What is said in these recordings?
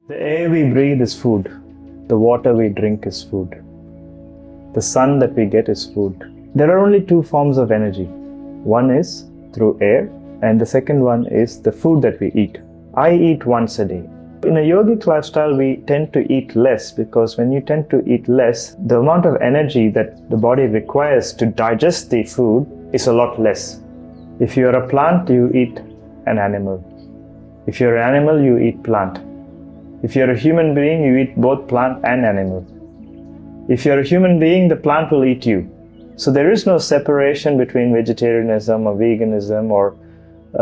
The air we breathe is food. The water we drink is food. The sun that we get is food. There are only two forms of energy. One is through air, and the second one is the food that we eat. I eat once a day. In a yogic lifestyle, we tend to eat less because when you tend to eat less, the amount of energy that the body requires to digest the food is a lot less. If you are a plant, you eat an animal. If you're an animal, you eat plant. If you're a human being, you eat both plant and animal. If you're a human being, the plant will eat you. So there is no separation between vegetarianism or veganism or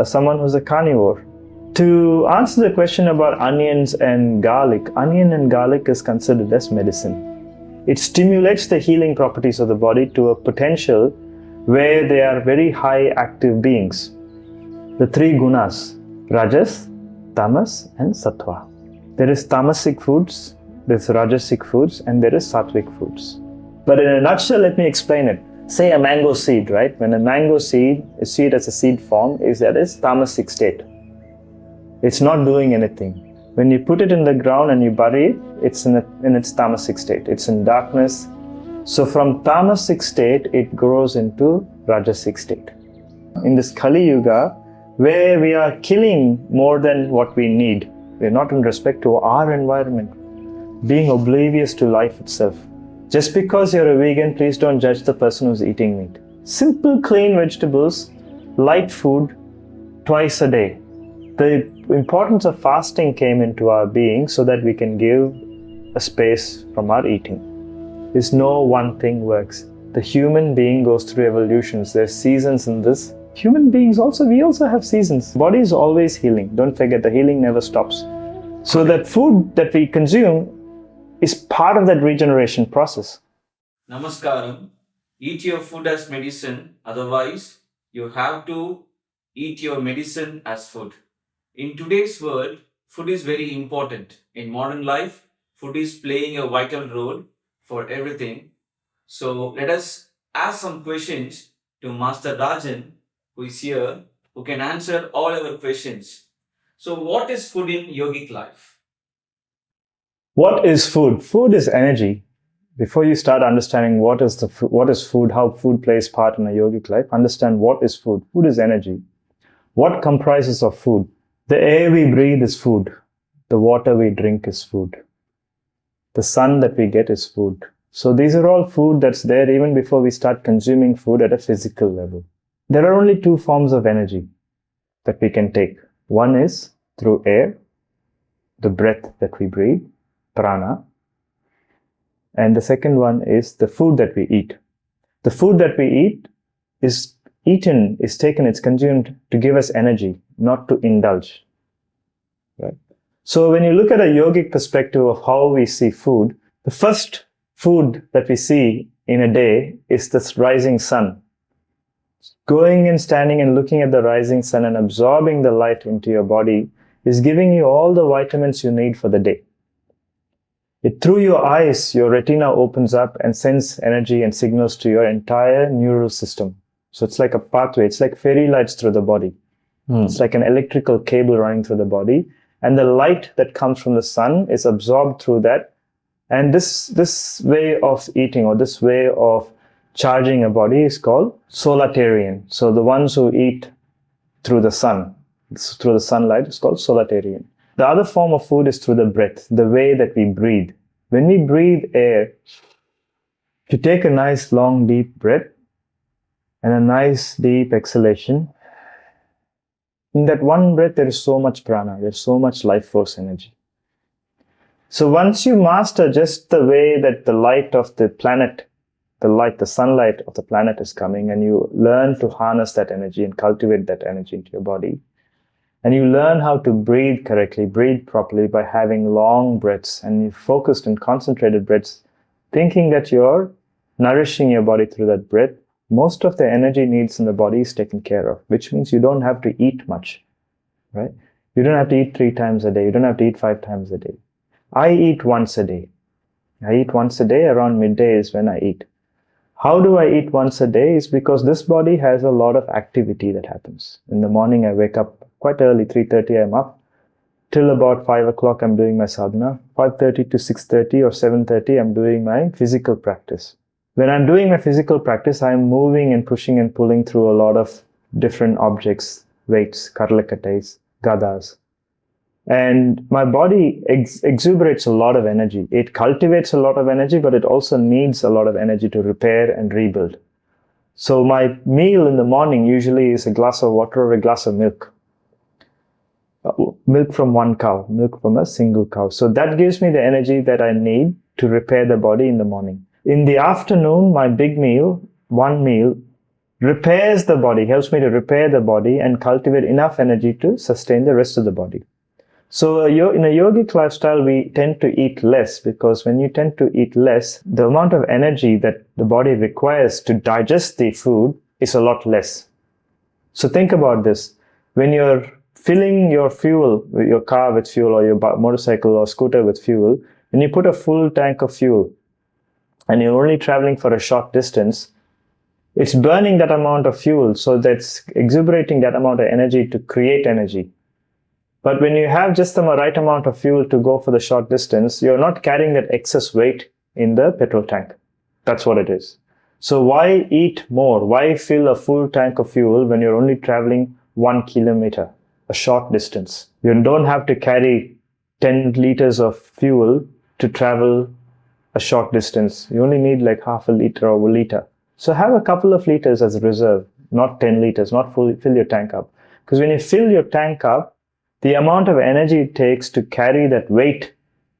someone who's a carnivore. To answer the question about onions and garlic, onion and garlic is considered as medicine. It stimulates the healing properties of the body to a potential where they are very high active beings. The three gunas, rajas, tamas and sattva. There is tamasic foods, there's rajasic foods, and there is sattvic foods. But in a nutshell, let me explain it. Say a mango seed, right? When a mango seed is seen as a seed form, that is tamasic state. It's not doing anything. When you put it in the ground and you bury it, it's in its tamasic state. It's in darkness. So from tamasic state, it grows into rajasic state. In this Kali Yuga, where we are killing more than what we need, we're not in respect to our environment, being oblivious to life itself. Just because you're a vegan, please don't judge the person who's eating meat. Simple, clean vegetables, light food, twice a day. The importance of fasting came into our being so that we can give a space from our eating. There's no one thing works. The human being goes through evolutions. There's seasons in this. Human beings we also have seasons. Body is always healing. Don't forget, the healing never stops. So that food that we consume is part of that regeneration process. Namaskaram. Eat your food as medicine. Otherwise, you have to eat your medicine as food. In today's world, food is very important. In modern life, food is playing a vital role for everything. So let us ask some questions to Master Rajan, who is here, who can answer all our questions. So what is food in yogic life? What is food? Food is energy. Before you start understanding what is food, how food plays part in a yogic life, understand what is food. Food is energy. What comprises of food? The air we breathe is food. The water we drink is food. The sun that we get is food. So these are all food that's there even before we start consuming food at a physical level. There are only two forms of energy that we can take. One is through air, the breath that we breathe, Prana. And the second one is the food that we eat. The food that we eat is consumed to give us energy, not to indulge. Right? So when you look at a yogic perspective of how we see food, the first food that we see in a day is this rising sun. Going and standing and looking at the rising sun and absorbing the light into your body is giving you all the vitamins you need for the day. Through your eyes, your retina opens up and sends energy and signals to your entire neural system. So it's like a pathway. It's like fairy lights through the body. It's like an electrical cable running through the body. And the light that comes from the sun is absorbed through that. And this way of eating or this way of charging a body is called Solitarian. So the ones who eat through the sun, through the sunlight, is called Solitarian. The other form of food is through the breath, the way that we breathe. When we breathe air, if you take a nice long deep breath and a nice deep exhalation, in that one breath there is so much prana, there's so much life force energy. So once you master just the way that the light of the planet, the sunlight of the planet is coming, and you learn to harness that energy and cultivate that energy into your body, and you learn how to breathe correctly, breathe properly by having long breaths, and you focused and concentrated breaths, thinking that you're nourishing your body through that breath, most of the energy needs in the body is taken care of, which means you don't have to eat much, right? You don't have to eat 3 times a day. You don't have to eat 5 times a day. I eat once a day. I eat once a day. Around midday is when I eat. How do I eat once a day? Is because this body has a lot of activity that happens. In the morning, I wake up quite early, 3:30 I'm up. till about 5 o'clock, I'm doing my sadhana. 5:30 to 6:30 or 7:30, I'm doing my physical practice. When I'm doing my physical practice, I'm moving and pushing and pulling through a lot of different objects, weights, karlakatais, gadas. And my body exuberates a lot of energy. It cultivates a lot of energy, but it also needs a lot of energy to repair and rebuild. So my meal in the morning usually is a glass of water or a glass of milk. Milk from one cow, milk from a single cow. So that gives me the energy that I need to repair the body in the morning. In the afternoon, my big meal, one meal, repairs the body, helps me to repair the body and cultivate enough energy to sustain the rest of the body. So in a yogic lifestyle, we tend to eat less, because when you tend to eat less, the amount of energy that the body requires to digest the food is a lot less. So think about this. When you're filling your fuel, your car with fuel, or your motorcycle or scooter with fuel, when you put a full tank of fuel and you're only traveling for a short distance, it's burning that amount of fuel, so that's exuberating that amount of energy to create energy. But when you have just the right amount of fuel to go for the short distance, you're not carrying that excess weight in the petrol tank. That's what it is. So why eat more? Why fill a full tank of fuel when you're only traveling 1 kilometer, a short distance? You don't have to carry 10 liters of fuel to travel a short distance. You only need like half a liter or a liter. So have a couple of liters as a reserve, not 10 liters, not fill your tank up. Because when you fill your tank up, the amount of energy it takes to carry that weight,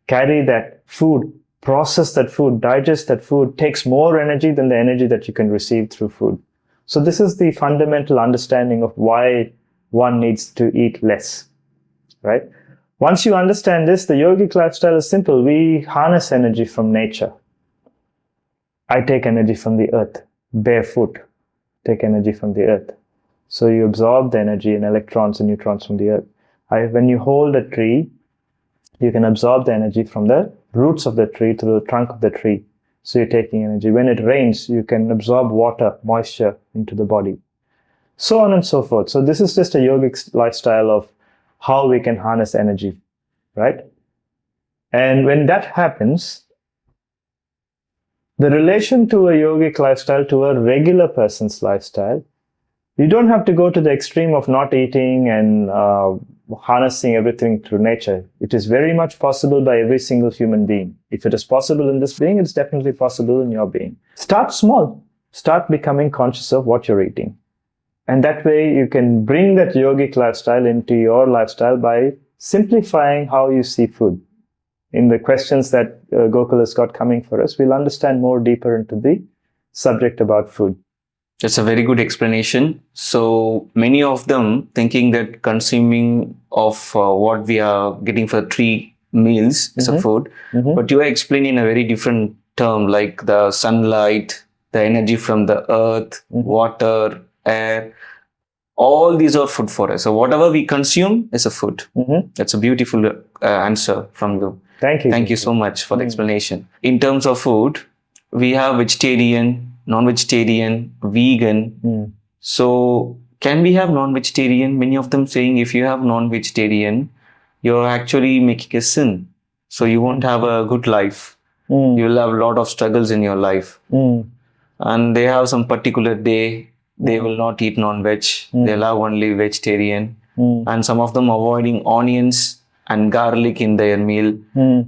carry that food, process that food, digest that food, takes more energy than the energy that you can receive through food. So this is the fundamental understanding of why one needs to eat less, right? Once you understand this, the yogic lifestyle is simple. We harness energy from nature. I take energy from the earth, barefoot, take energy from the earth. So you absorb the energy and electrons and neutrons from the earth. When you hold a tree, you can absorb the energy from the roots of the tree to the trunk of the tree. So you're taking energy. When it rains, you can absorb water, moisture into the body. So on and so forth. So this is just a yogic lifestyle of how we can harness energy, right? And when that happens, the relation to a yogic lifestyle to a regular person's lifestyle, you don't have to go to the extreme of not eating and harnessing everything through nature. It is very much possible by every single human being. If it is possible in this being, it's definitely possible in your being. Start small. Start becoming conscious of what you're eating. And that way you can bring that yogic lifestyle into your lifestyle by simplifying how you see food. In the questions that Gokul has got coming for us, we'll understand more deeper into the subject about food. That's a very good explanation. So many of them thinking that consuming of what we are getting for 3 meals is a food, but you are explaining a very different term, like the sunlight, the energy from the earth, water, air. All these are food for us. So whatever we consume is a food. That's a beautiful answer from you. Thank you. Thank you so much for the explanation. In terms of food, we have vegetarian, non-vegetarian, vegan. So can we have non-vegetarian? Many of them saying if you have non-vegetarian, you're actually making a sin. So you won't have a good life. You'll have a lot of struggles in your life. And they have some particular day, they will not eat non-veg. They'll have only vegetarian. And some of them avoiding onions and garlic in their meal.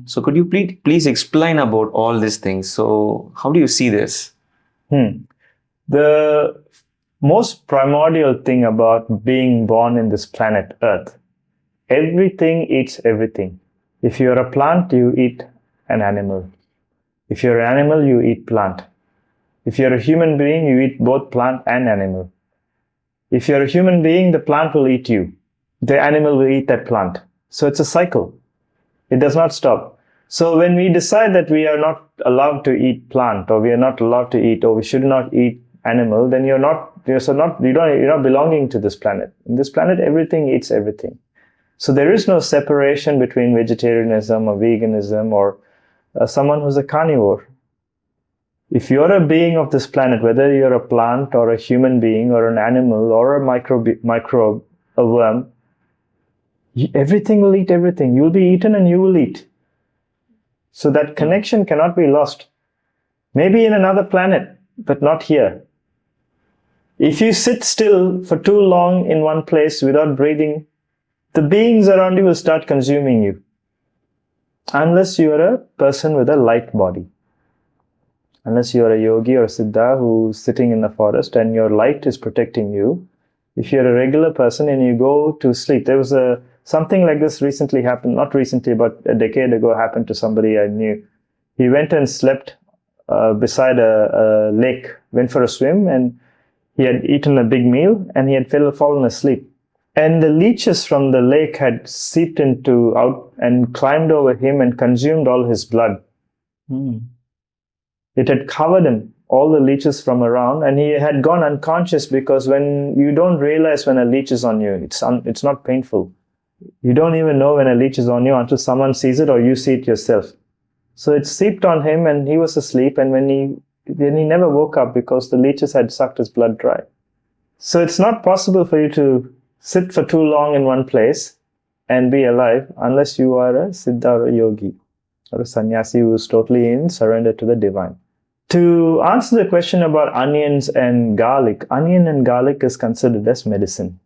So could you please explain about all these things? So how do you see this? The most primordial thing about being born in this planet Earth, everything eats everything. If you're a plant, you eat an animal. If you're an animal, you eat plant. If you're a human being, you eat both plant and animal. If you're a human being, the plant will eat you. The animal will eat that plant. So it's a cycle. It does not stop. So when we decide that we are not allowed to eat plant, or we are not allowed to eat, or we should not eat animal, then you're not belonging to this planet. In this planet, everything eats everything. So there is no separation between vegetarianism or veganism or someone who's a carnivore. If you're a being of this planet, whether you're a plant or a human being or an animal or a microbe, a worm, Everything will eat everything. You'll be eaten and you will eat. So that connection cannot be lost. Maybe in another planet, but not here. If you sit still for too long in one place without breathing, the beings around you will start consuming you. Unless you are a person with a light body. Unless you are a yogi or a siddha who's sitting in the forest and your light is protecting you. If you're a regular person and you go to sleep, there was something like this recently happened, not recently, but a decade ago happened to somebody I knew. He went and slept beside a lake, went for a swim, and he had eaten a big meal and he had fallen asleep. And the leeches from the lake had seeped out and climbed over him and consumed all his blood. It had covered him, all the leeches from around, and he had gone unconscious because when you don't realize when a leech is on you, it's not painful. You don't even know when a leech is on you until someone sees it or you see it yourself. So it seeped on him and he was asleep, and then he never woke up because the leeches had sucked his blood dry. So it's not possible for you to sit for too long in one place and be alive unless you are a siddha or a yogi or a sannyasi who is totally in surrender to the divine. To answer the question about onions and garlic, onion and garlic is considered as medicine.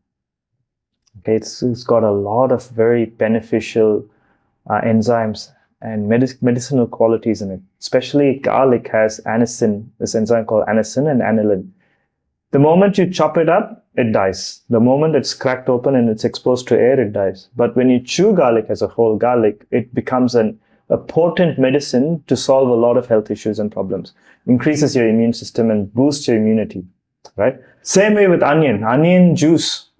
Okay, it's got a lot of very beneficial enzymes and medicinal qualities in it. Especially garlic has anisin, this enzyme called anisin and aniline. The moment you chop it up, it dies. The moment it's cracked open and it's exposed to air, it dies. But when you chew garlic as a whole garlic, it becomes a potent medicine to solve a lot of health issues and problems. Increases your immune system and boosts your immunity, right? Same way with onion. Onion juice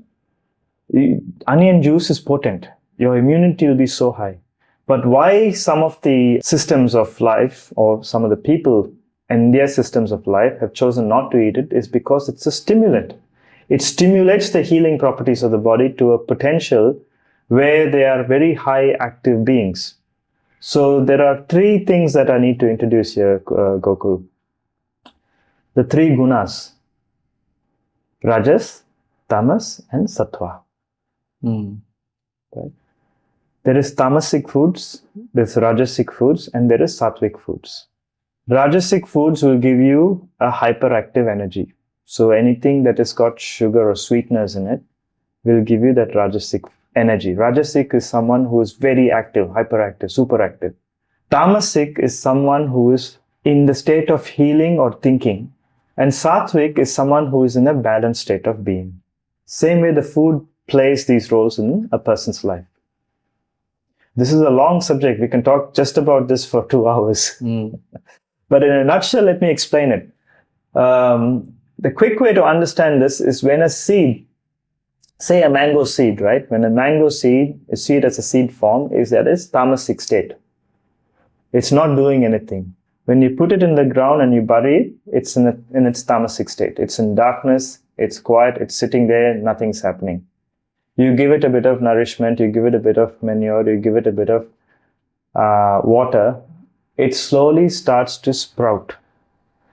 is potent. Your immunity will be so high. But why some of the systems of life or some of the people in their systems of life have chosen not to eat it is because it's a stimulant. It stimulates the healing properties of the body to a potential where they are very high active beings. So there are three things that I need to introduce here, Gokul. The three gunas: Rajas, Tamas, and Sattva. Right? There is tamasic foods, there's rajasic foods, and there is sattvic foods. Rajasic foods will give you a hyperactive energy. So anything that has got sugar or sweeteners in it will give you that rajasic energy. Rajasic is someone who is very active, hyperactive, superactive. Tamasic is someone who is in the state of healing or thinking. And sattvic is someone who is in a balanced state of being. Same way the food plays these roles in a person's life. This is a long subject. We can talk just about this for 2 hours. But in a nutshell, let me explain it. The quick way to understand this is when a seed, say a mango seed, right? When a mango seed is seen as a seed form, that is tamasic state. It's not doing anything. When you put it in the ground and you bury it, it's in its tamasic state. It's in darkness, it's quiet, it's sitting there, nothing's happening. You give it a bit of nourishment, you give it a bit of manure, you give it a bit of water, it slowly starts to sprout.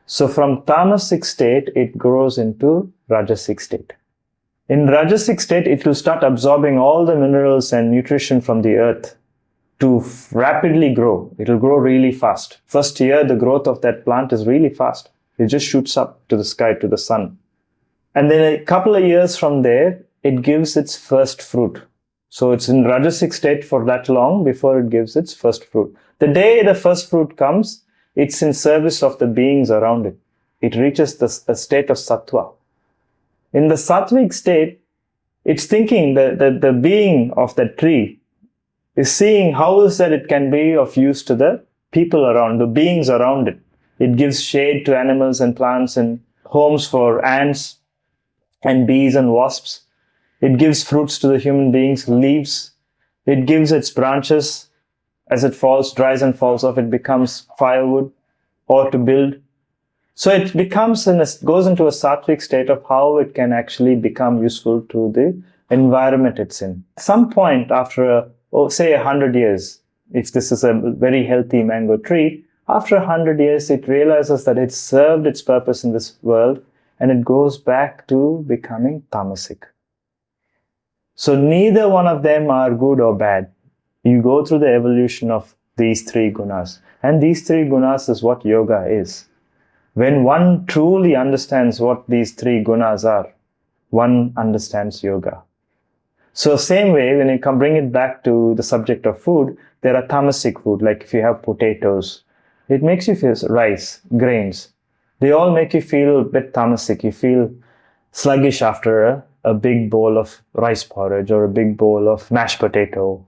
So from tamasic state, it grows into rajasic state. In rajasic state, it will start absorbing all the minerals and nutrition from the earth to rapidly grow. It will grow really fast. First year, the growth of that plant is really fast. It just shoots up to the sky, to the sun. And then a couple of years from there, it gives its first fruit. So it's in rajasic state for that long before it gives its first fruit. The day the first fruit comes, it's in service of the beings around it. It reaches the state of sattva. In the sattvic state, it's thinking that the being of that tree is seeing how is that it can be of use to the people around, the beings around it. It gives shade to animals and plants and homes for ants and bees and wasps. It gives fruits to the human beings, leaves. It gives its branches. As it falls, dries and falls off, it becomes firewood or to build. So it goes into a sattvic state of how it can actually become useful to the environment it's in. At some point after, say 100 years, if this is a very healthy mango tree, after 100 years, it realizes that it served its purpose in this world and it goes back to becoming tamasic. So neither one of them are good or bad. You go through the evolution of these three gunas. And these three gunas is what yoga is. When one truly understands what these three gunas are, one understands yoga. So same way, when you bring it back to the subject of food, there are tamasic food, like if you have potatoes, it makes you feel rice, grains. They all make you feel a bit tamasic. You feel sluggish after a big bowl of rice porridge or a big bowl of mashed potato.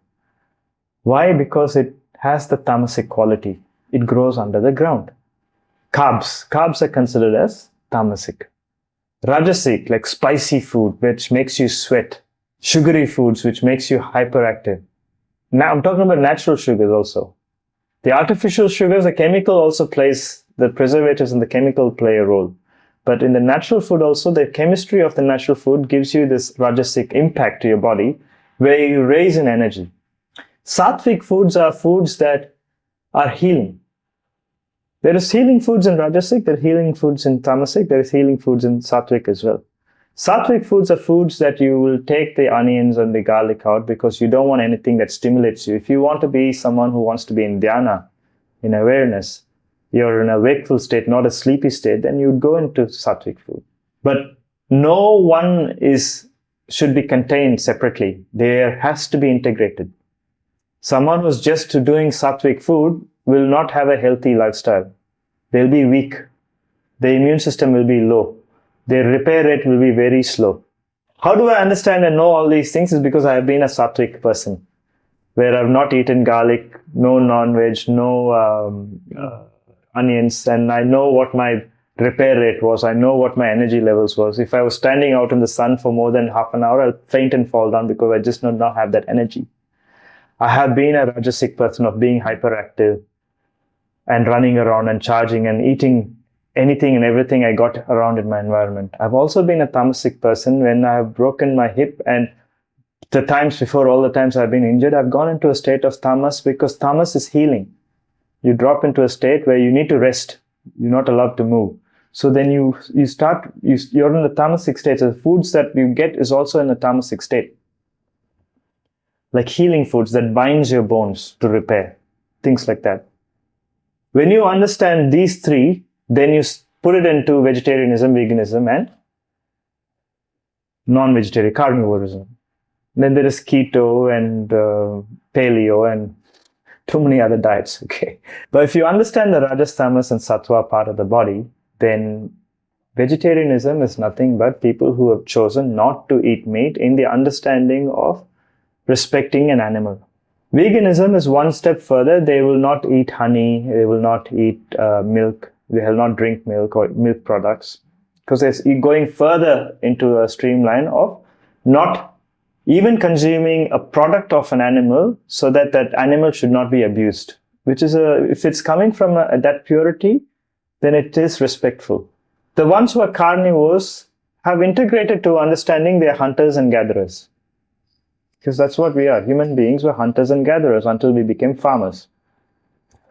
Why? Because it has the tamasic quality. It grows under the ground. Carbs are considered as tamasic. Rajasic, like spicy food, which makes you sweat. Sugary foods, which makes you hyperactive. Now I'm talking about natural sugars also. The artificial sugars, the chemical also plays, the preservatives and the chemical play a role. But in the natural food also, the chemistry of the natural food gives you this rajasic impact to your body, where you raise in energy. Sattvic foods are foods that are healing. There is healing foods in rajasic, there are healing foods in tamasic, there is healing foods in sattvic as well. Sattvic foods are foods that you will take the onions and the garlic out because you don't want anything that stimulates you. If you want to be someone who wants to be in dhyana, in awareness, you're in a wakeful state, not a sleepy state, then you'd go into sattvic food. But no one should be contained separately. There has to be integrated. Someone who's just doing sattvic food will not have a healthy lifestyle. They'll be weak. The immune system will be low. Their repair rate will be very slow. How do I understand and know all these things? Is because I have been a sattvic person, where I've not eaten garlic, no non-veg, no onions, and I know what my repair rate was. I know what my energy levels was. If I was standing out in the sun for more than half an hour, I'll faint and fall down because I just do not have that energy. I have been a rajasic person of being hyperactive and running around and charging and eating anything and everything I got around in my environment. I've also been a tamasic person. When I have broken my hip and the times before, all the times I've been injured, I've gone into a state of tamas because tamas is healing. You drop into a state where you need to rest. You're not allowed to move. So then you're in the tamasic state. So the foods that you get is also in a tamasic state. Like healing foods that binds your bones to repair. Things like that. When you understand these three, then you put it into vegetarianism, veganism, and non-vegetarian, carnivorism. Then there is keto and paleo and too many other diets, okay? But if you understand the rajas, tamas, and sattva part of the body, then vegetarianism is nothing but people who have chosen not to eat meat in the understanding of respecting an animal. Veganism is one step further. They will not eat honey, they will not eat milk, they will not drink milk or milk products, because they're going further into a streamline of not even consuming a product of an animal so that that animal should not be abused, which is if it's coming from that purity, then it is respectful. The ones who are carnivores have integrated to understanding they're hunters and gatherers. Because that's what we are. Human beings were hunters and gatherers until we became farmers,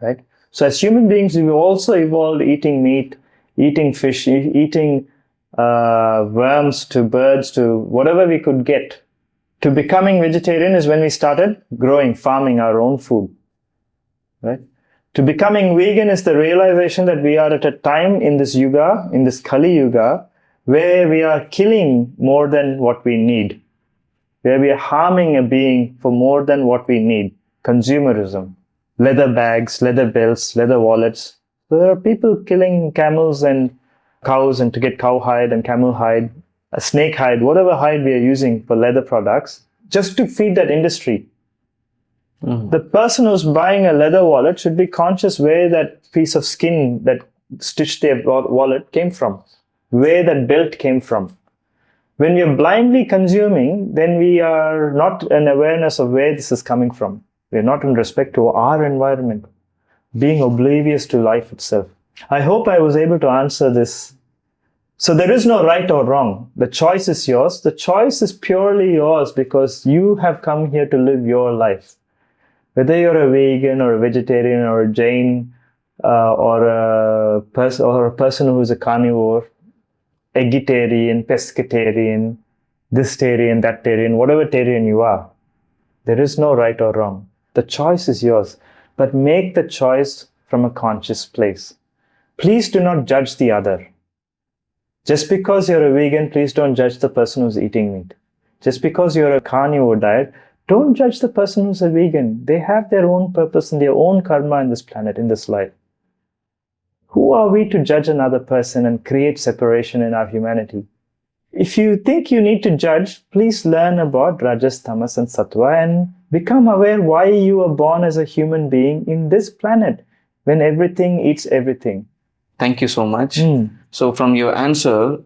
right? So as human beings, we also evolved eating meat, eating fish, eating worms to birds to whatever we could get. To becoming vegetarian is when we started farming our own food, right? To becoming vegan is the realization that we are at a time in this yuga, in this Kali Yuga, where we are killing more than what we need. Where we are harming a being for more than what we need. Consumerism, leather bags, leather belts, leather wallets. So there are people killing camels and cows and to get cow hide and camel hide, a snake hide, whatever hide we are using for leather products, just to feed that industry. Mm-hmm. The person who's buying a leather wallet should be conscious where that piece of skin that stitched their wallet came from, where that belt came from. When we are blindly consuming, then we are not in awareness of where this is coming from. We are not in respect to our environment, being oblivious to life itself. I hope I was able to answer this. So there is no right or wrong. The choice is yours. The choice is purely yours because you have come here to live your life. Whether you're a vegan or a vegetarian or a Jain or a person who is a carnivore, vegetarian, pescatarian, this Tarian, that Tarian, whatever Tarian you are. There is no right or wrong. The choice is yours, but make the choice from a conscious place. Please do not judge the other. Just because you're a vegan, please don't judge the person who's eating meat. Just because you're a carnivore diet, don't judge the person who's a vegan. They have their own purpose and their own karma in this planet, in this life. Who are we to judge another person and create separation in our humanity? If you think you need to judge, please learn about Rajas, Tamas and Sattva and become aware why you were born as a human being in this planet when everything eats everything. Thank you so much. So from your answer,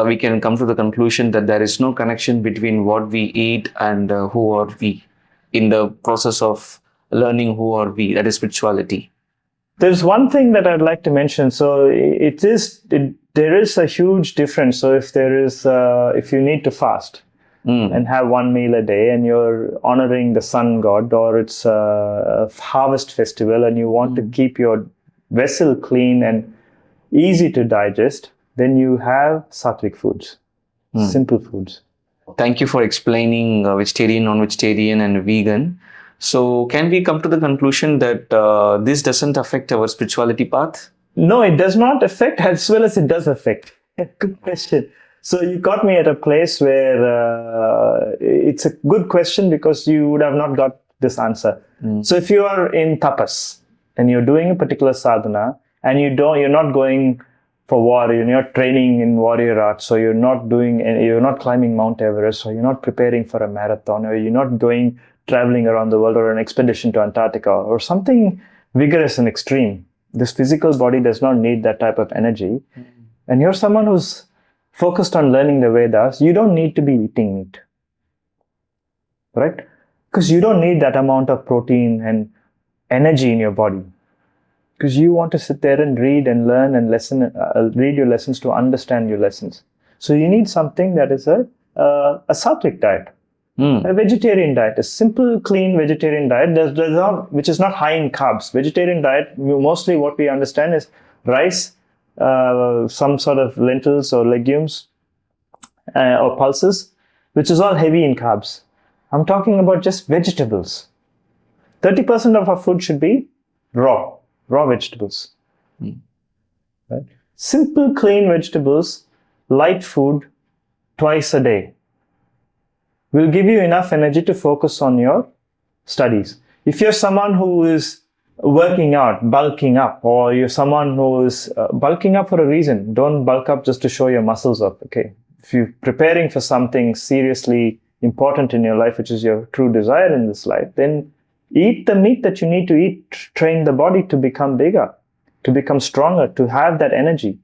we can come to the conclusion that there is no connection between what we eat and who are we in the process of learning who are we, that is spirituality. There's one thing that I'd like to mention. So there is a huge difference. So if you need to fast and have one meal a day and you're honoring the sun god, or it's a harvest festival and you want to keep your vessel clean and easy to digest, then you have sattvic foods, simple foods. Thank you for explaining vegetarian, non-vegetarian and vegan. So can we come to the conclusion that this doesn't affect our spirituality path? No, it does not affect as well as it does affect. Good question. So you got me at a place where it's a good question because you would have not got this answer. So if you are in tapas and you're doing a particular sadhana and you're not going for war, you're not training in warrior arts, so you're not climbing Mount Everest, or you're not preparing for a marathon, or you're not traveling around the world or an expedition to Antarctica or something vigorous and extreme. This physical body does not need that type of energy. And you're someone who's focused on learning the Vedas, you don't need to be eating meat. Right? Because you don't need that amount of protein and energy in your body. Because you want to sit there and read and learn and read your lessons to understand your lessons. So you need something that is a sattvic diet. A vegetarian diet, a simple, clean vegetarian diet, which is not high in carbs. Vegetarian diet, mostly what we understand is rice, some sort of lentils or legumes or pulses, which is all heavy in carbs. I'm talking about just vegetables. 30% of our food should be raw vegetables. Right? Simple, clean vegetables, light food, twice a day will give you enough energy to focus on your studies. If you're someone who is working out, bulking up, or you're someone who is bulking up for a reason, don't bulk up just to show your muscles up, okay? If you're preparing for something seriously important in your life, which is your true desire in this life, then eat the meat that you need to eat, train the body to become bigger, to become stronger, to have that energy.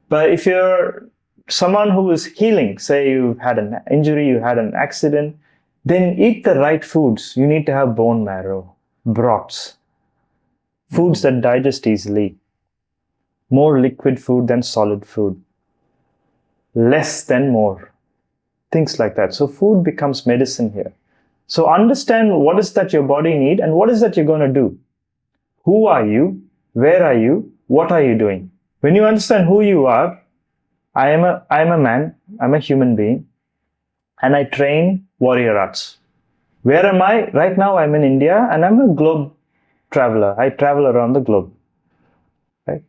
But if you're someone who is healing, say you had an injury, you had an accident, then eat the right foods. You need to have bone marrow, broths, foods that digest easily, more liquid food than solid food, less than more, things like that. So food becomes medicine here. So understand what is that your body needs and what is that you're going to do. Who are you? Where are you? What are you doing? When you understand who you are, I am a man, I'm a human being, and I train warrior arts. Where am I? Right now I'm in India and I'm a globe traveler. I travel around the globe. Right?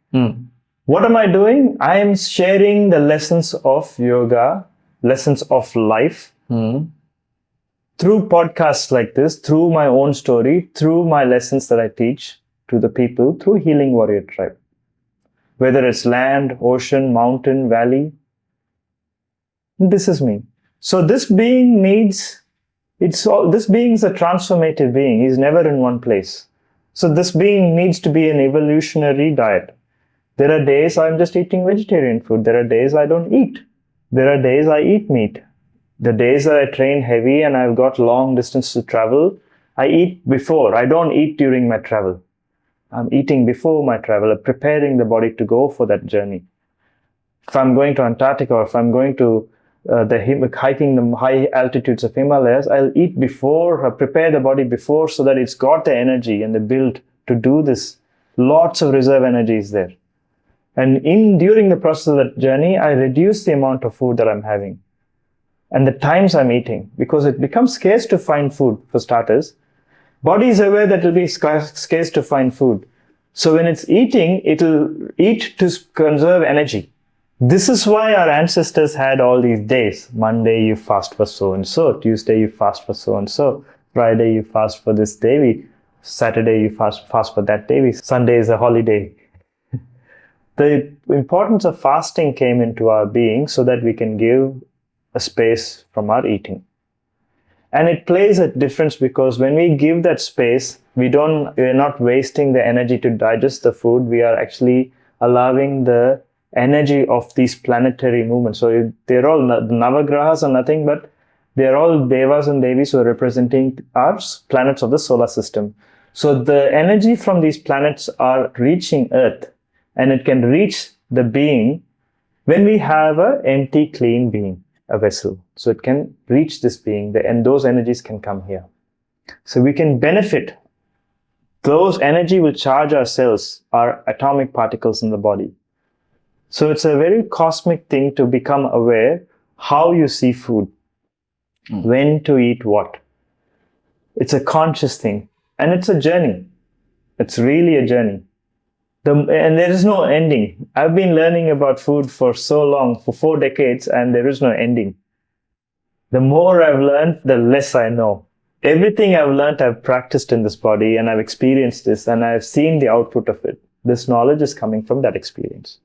What am I doing? I am sharing the lessons of yoga, lessons of life, through podcasts like this, through my own story, through my lessons that I teach to the people, through Healing Warrior Tribe. Whether it's land, ocean, mountain, valley, this is me. So this being is a transformative being. He's never in one place. So this being needs to be an evolutionary diet. There are days I'm just eating vegetarian food. There are days I don't eat. There are days I eat meat. The days that I train heavy and I've got long distance to travel, I eat before. I don't eat during my travel. I'm eating before my travel, preparing the body to go for that journey. If I'm going to Antarctica or if I'm going to hiking the high altitudes of Himalayas, I'll eat before, prepare the body before so that it's got the energy and the build to do this. Lots of reserve energy is there. And during the process of that journey, I reduce the amount of food that I'm having. and the times I'm eating, because it becomes scarce to find food for starters. Body is aware that it will be scarce to find food. So when it's eating, it'll eat to conserve energy. This is why our ancestors had all these days. Monday you fast for so-and-so, Tuesday you fast for so-and-so, Friday you fast for this day, Saturday you fast for that day, Sunday is a holiday. The importance of fasting came into our being so that we can give a space from our eating. And it plays a difference because when we give that space, we're not wasting the energy to digest the food. We are actually allowing the energy of these planetary movements. So they're all, the Navagrahas are nothing but they're all devas and devis who are representing our planets of the solar system. So the energy from these planets are reaching Earth, and it can reach the being when we have an empty, clean being, a vessel. So it can reach this being, and those energies can come here. So we can benefit. Those energy will charge our cells, our atomic particles in the body. So it's a very cosmic thing to become aware how you see food, when to eat what. It's a conscious thing, and it's a journey. It's really a journey. And there is no ending. I've been learning about food for so long, for 4 decades, and there is no ending. The more I've learned, the less I know. Everything I've learned, I've practiced in this body, and I've experienced this, and I've seen the output of it. This knowledge is coming from that experience.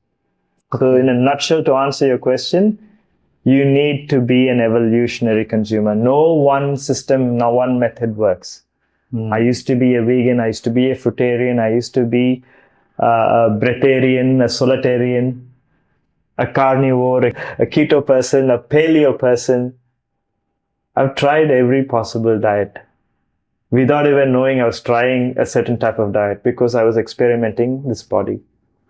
So in a nutshell, to answer your question, you need to be an evolutionary consumer. No one system, no one method works. I used to be a vegan, I used to be a fruitarian, I used to be a breatharian, a solitarian, a carnivore, a keto person, a paleo person. I've tried every possible diet without even knowing I was trying a certain type of diet because I was experimenting this body.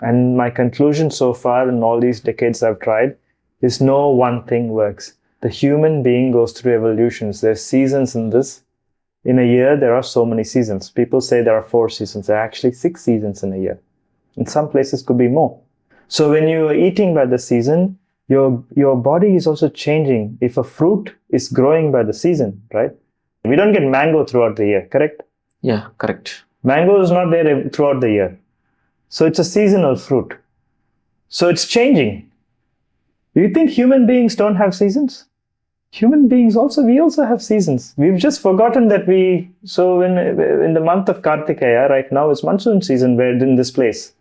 And my conclusion so far in all these decades I've tried is no one thing works. The human being goes through evolutions. There's seasons in this. In a year, there are so many seasons. People say there are 4 seasons. There are actually 6 seasons in a year. In some places could be more. So when you are eating by the season, your body is also changing. If a fruit is growing by the season, right? We don't get mango throughout the year, correct? Yeah, correct. Mango is not there throughout the year. So it's a seasonal fruit. So it's changing. Do you think human beings don't have seasons? Human beings we also have seasons. We've just forgotten that so in the month of Kartikeya, right now, it's monsoon season where in this place.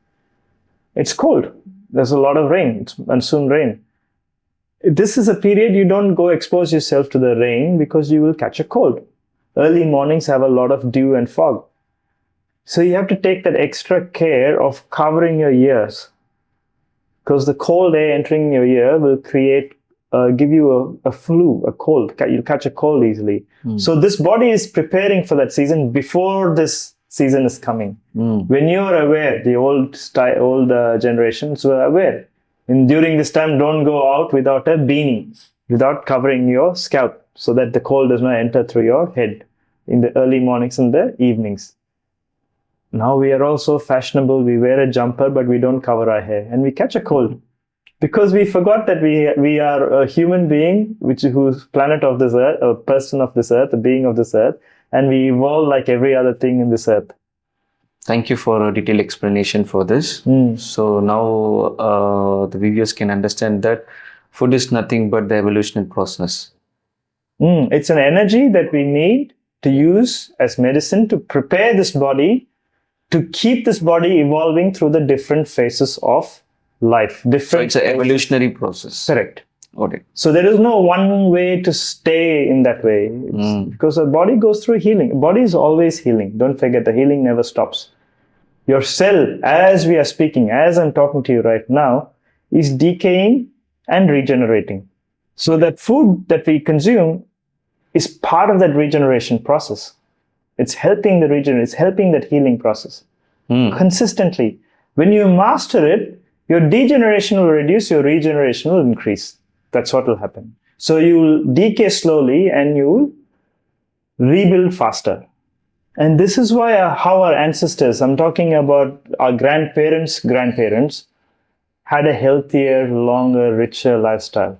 It's cold. There's a lot of rain. It's monsoon rain. This is a period you don't go expose yourself to the rain because you will catch a cold. Early mornings have a lot of dew and fog. So you have to take that extra care of covering your ears, because the cold air entering your ear will give you a flu, a cold. You'll catch a cold easily. So this body is preparing for that season before this season is coming. When you're aware, the old generations were aware. And during this time, don't go out without a beanie, without covering your scalp, so that the cold does not enter through your head in the early mornings and the evenings. Now we are also fashionable. We wear a jumper, but we don't cover our hair, and we catch a cold because we forgot that we are a human being, who's planet of this earth, a person of this earth, a being of this earth, and we evolve like every other thing in this earth. Thank you for a detailed explanation for this. So now the viewers can understand that food is nothing but the evolutionary process. It's an energy that we need to use as medicine to prepare this body, to keep this body evolving through the different phases of life. So it's an evolutionary process. Correct. Okay. So there is no one way to stay in that way. Because the body goes through healing. The body is always healing. Don't forget, the healing never stops. Your cell, as we are speaking, as I'm talking to you right now, is decaying and regenerating. So that food that we consume is part of that regeneration process. It's helping the regeneration, it's helping that healing process. Consistently. When you master it, your degeneration will reduce, your regeneration will increase. That's what will happen. So you will decay slowly and you will rebuild faster. And this is why how our ancestors, I'm talking about our grandparents, had a healthier, longer, richer lifestyle.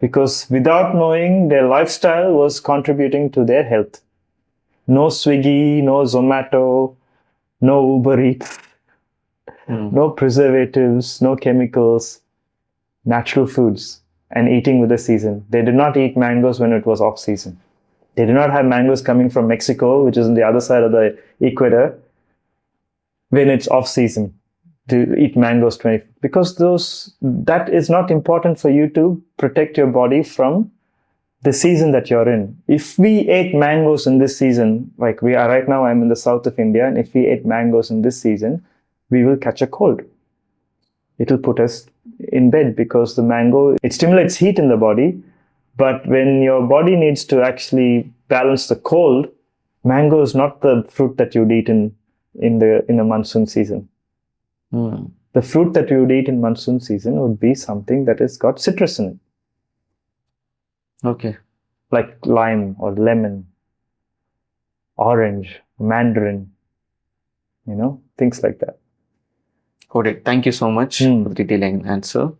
because without knowing, their lifestyle was contributing to their health. No Swiggy, no Zomato, no Uber Eats, no preservatives, no chemicals, natural foods, and eating with the season. They did not eat mangoes when it was off season. They did not have mangoes coming from Mexico, which is on the other side of the equator, when it's off season to eat mangoes 20, because that is not important for you to protect your body from the season that you're in. If we ate mangoes in this season, like we are right now, I'm in the south of India, and if we ate mangoes in this season, we will catch a cold. It will put us in bed because the mango, it stimulates heat in the body, but when your body needs to actually balance the cold, mango is not the fruit that you'd eat in the monsoon season. The fruit that you would eat in monsoon season would be something that has got citrus in it. Okay. Like lime or lemon, orange, mandarin, things like that. Got it. Thank you so much for the detailed answer.